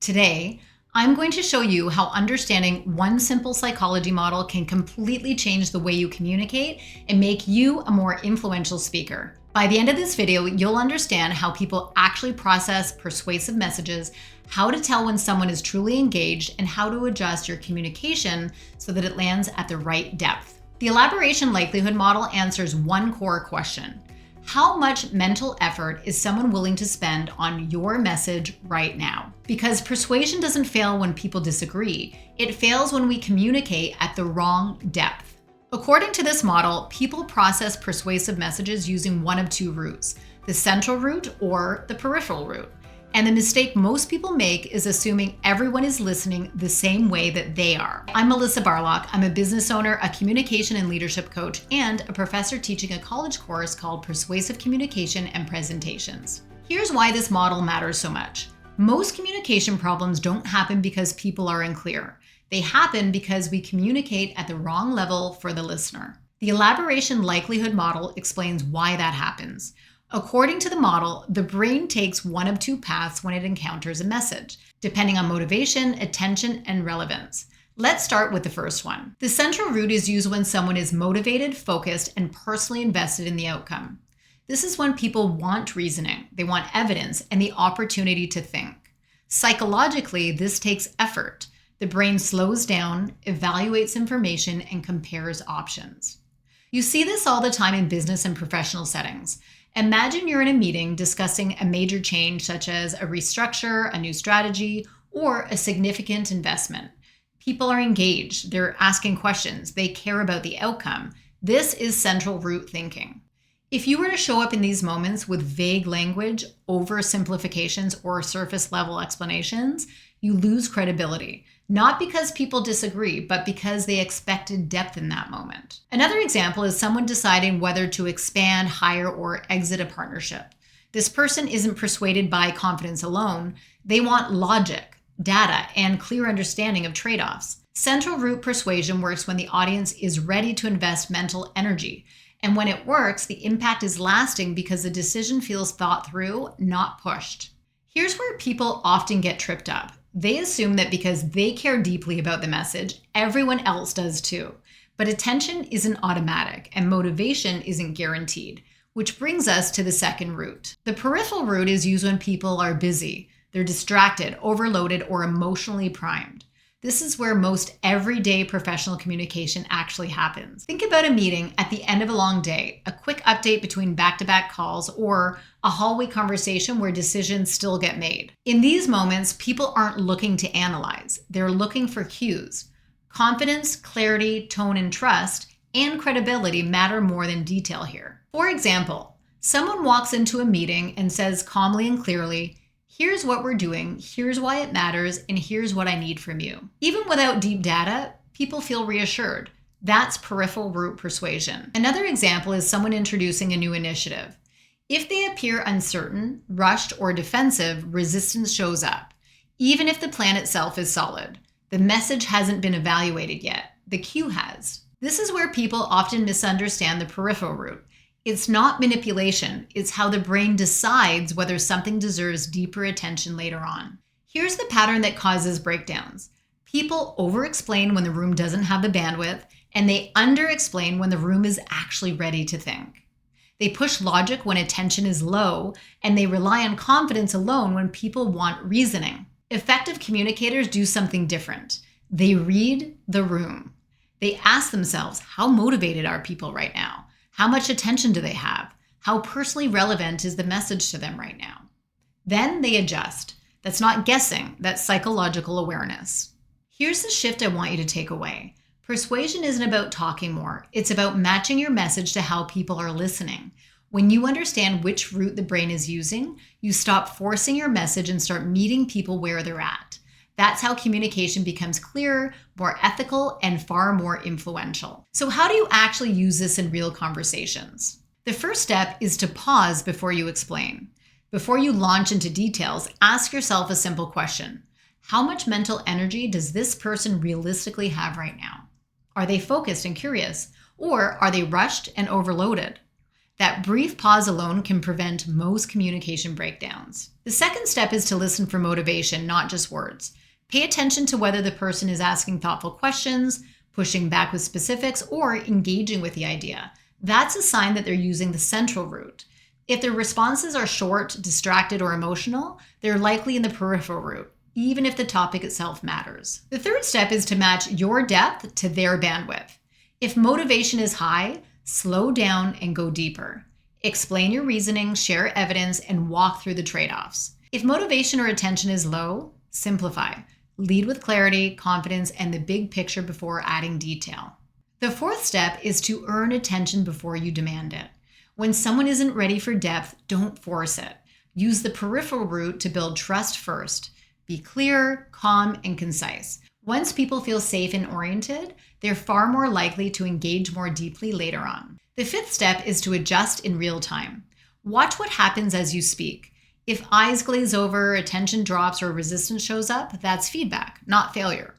Today, I'm going to show you how understanding one simple psychology model can completely change the way you communicate and make you a more influential speaker. By the end of this video, you'll understand how people actually process persuasive messages, how to tell when someone is truly engaged, and how to adjust your communication so that it lands at the right depth. The Elaboration Likelihood Model answers one core question. How much mental effort is someone willing to spend on your message right now? Because persuasion doesn't fail when people disagree. It fails when we communicate at the wrong depth. According to this model, people process persuasive messages using one of two routes, the central route or the peripheral route. And the mistake most people make is assuming everyone is listening the same way that they are. I'm Melissa Barlock. I'm a business owner, a communication and leadership coach, and a professor teaching a college course called Persuasive Communication and Presentations. Here's why this model matters so much. Most communication problems don't happen because people are unclear. They happen because we communicate at the wrong level for the listener. The Elaboration Likelihood Model explains why that happens. According to the model, the brain takes one of two paths when it encounters a message, depending on motivation, attention, and relevance. Let's start with the first one. The central route is used when someone is motivated, focused, and personally invested in the outcome. This is when people want reasoning, they want evidence, and the opportunity to think. Psychologically, this takes effort. The brain slows down, evaluates information, and compares options. You see this all the time in business and professional settings. Imagine you're in a meeting discussing a major change such as a restructure, a new strategy, or a significant investment. People are engaged, they're asking questions, they care about the outcome. This is central route thinking. If you were to show up in these moments with vague language, oversimplifications, or surface level explanations, you lose credibility. Not because people disagree, but because they expected depth in that moment. Another example is someone deciding whether to expand, hire, or exit a partnership. This person isn't persuaded by confidence alone. They want logic, data, and clear understanding of trade-offs. Central route persuasion works when the audience is ready to invest mental energy. And when it works, the impact is lasting because the decision feels thought through, not pushed. Here's where people often get tripped up. They assume that because they care deeply about the message, everyone else does too. But attention isn't automatic and motivation isn't guaranteed, which brings us to the second route. The peripheral route is used when people are busy, they're distracted, overloaded, or emotionally primed. This is where most everyday professional communication actually happens. Think about a meeting at the end of a long day, a quick update between back-to-back calls, or a hallway conversation where decisions still get made. In these moments, people aren't looking to analyze. They're looking for cues. Confidence, clarity, tone, and trust, and credibility matter more than detail here. For example, someone walks into a meeting and says calmly and clearly, "Here's what we're doing, here's why it matters, and here's what I need from you." Even without deep data, people feel reassured. That's peripheral route persuasion. Another example is someone introducing a new initiative. If they appear uncertain, rushed, or defensive, resistance shows up. Even if the plan itself is solid, the message hasn't been evaluated yet. The cue has. This is where people often misunderstand the peripheral route. It's not manipulation, it's how the brain decides whether something deserves deeper attention later on. Here's the pattern that causes breakdowns. People over-explain when the room doesn't have the bandwidth, and they under-explain when the room is actually ready to think. They push logic when attention is low, and they rely on confidence alone when people want reasoning. Effective communicators do something different. They read the room. They ask themselves, how motivated are people right now? How much attention do they have? How personally relevant is the message to them right now? Then they adjust. That's not guessing, that's psychological awareness. Here's the shift I want you to take away. Persuasion isn't about talking more. It's about matching your message to how people are listening. When you understand which route the brain is using, you stop forcing your message and start meeting people where they're at. That's how communication becomes clearer, more ethical, and far more influential. So how do you actually use this in real conversations? The first step is to pause before you explain. Before you launch into details, ask yourself a simple question. How much mental energy does this person realistically have right now? Are they focused and curious? Or are they rushed and overloaded? That brief pause alone can prevent most communication breakdowns. The second step is to listen for motivation, not just words. Pay attention to whether the person is asking thoughtful questions, pushing back with specifics, or engaging with the idea. That's a sign that they're using the central route. If their responses are short, distracted, or emotional, they're likely in the peripheral route, even if the topic itself matters. The third step is to match your depth to their bandwidth. If motivation is high, slow down and go deeper. Explain your reasoning, share evidence, and walk through the trade-offs. If motivation or attention is low, simplify. Lead with clarity, confidence, and the big picture before adding detail. The fourth step is to earn attention before you demand it. When someone isn't ready for depth, don't force it. Use the peripheral route to build trust first. Be clear, calm, and concise. Once people feel safe and oriented, they're far more likely to engage more deeply later on. The fifth step is to adjust in real time. Watch what happens as you speak. If eyes glaze over, attention drops, or resistance shows up, that's feedback, not failure.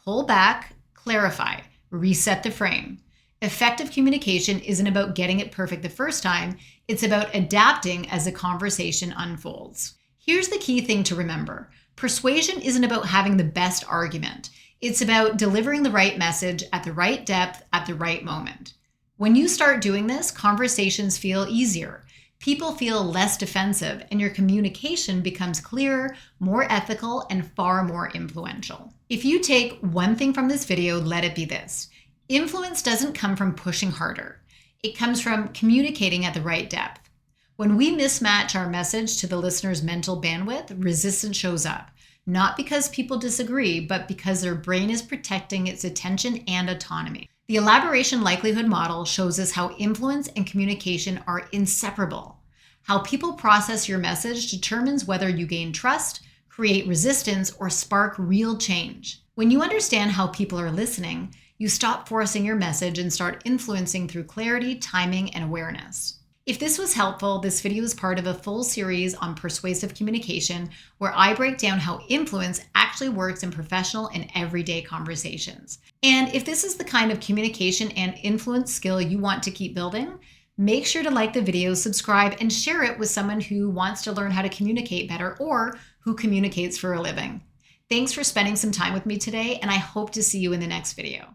Pull back, clarify, reset the frame. Effective communication isn't about getting it perfect the first time, it's about adapting as the conversation unfolds. Here's the key thing to remember. Persuasion isn't about having the best argument. It's about delivering the right message at the right depth at the right moment. When you start doing this, conversations feel easier. People feel less defensive, and your communication becomes clearer, more ethical, and far more influential. If you take one thing from this video, let it be this. Influence doesn't come from pushing harder. It comes from communicating at the right depth. When we mismatch our message to the listener's mental bandwidth, resistance shows up. Not because people disagree, but because their brain is protecting its attention and autonomy. The Elaboration Likelihood Model shows us how influence and communication are inseparable. How people process your message determines whether you gain trust, create resistance, or spark real change. When you understand how people are listening, you stop forcing your message and start influencing through clarity, timing, and awareness. If this was helpful, this video is part of a full series on persuasive communication where I break down how influence actually works in professional and everyday conversations. And if this is the kind of communication and influence skill you want to keep building, make sure to like the video, subscribe, and share it with someone who wants to learn how to communicate better or who communicates for a living. Thanks for spending some time with me today, and I hope to see you in the next video.